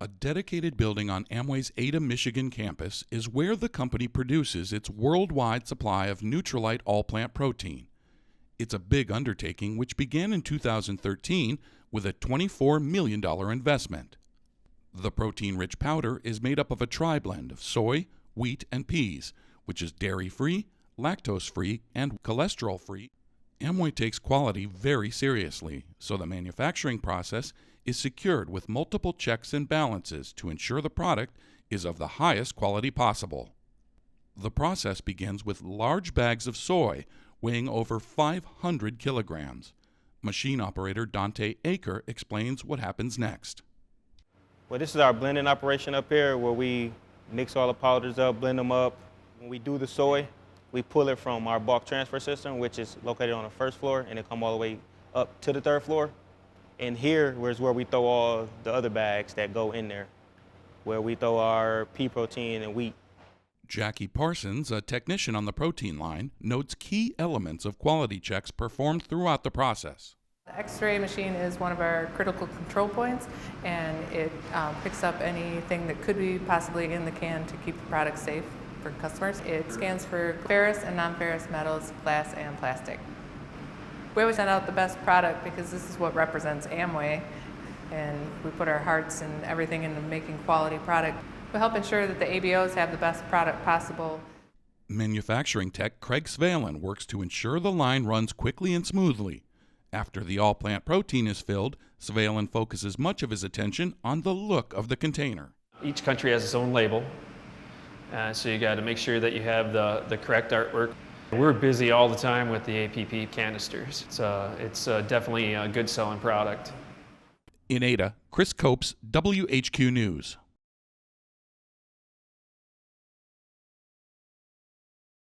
A dedicated building on Amway's Ada, Michigan campus is where the company produces its worldwide supply of nutralite all-plant protein. It's a big undertaking which began in 2013 with a $24 million investment. The protein-rich powder is made up of a tri-blend of soy, wheat, and peas, which is dairy-free, lactose-free, and cholesterol-free. Amway takes quality very seriously, so the manufacturing process is secured with multiple checks and balances to ensure the product is of the highest quality possible. The process begins with large bags of soy weighing over 500 kilograms. Machine operator Dante Aker explains what happens next. Well, this is our blending operation up here where we mix all the powders up, blend them up. When we do the soy, we pull it from our bulk transfer system, which is located on the first floor, and it comes all the way up to the third floor. And here is where we throw all the other bags that go in there, where we throw our pea protein and wheat. Jackie Parsons, a technician on the protein line, notes key elements of quality checks performed throughout the process. The X-ray machine is one of our critical control points, and it picks up anything that could be possibly in the can to keep the product safe for customers. It scans for ferrous and non-ferrous metals, glass, and plastic. We always send out the best product because this is what represents Amway, and we put our hearts and everything into making quality product. We help ensure that the ABOs have the best product possible. Manufacturing tech Craig Svalen works to ensure the line runs quickly and smoothly. After the all-plant protein is filled, Svalen focuses much of his attention on the look of the container. Each country has its own label, so you got to make sure that you have the correct artwork. We're busy all the time with the APP canisters. It's definitely a good selling product. In Ada, Chris Copes, WHQ News.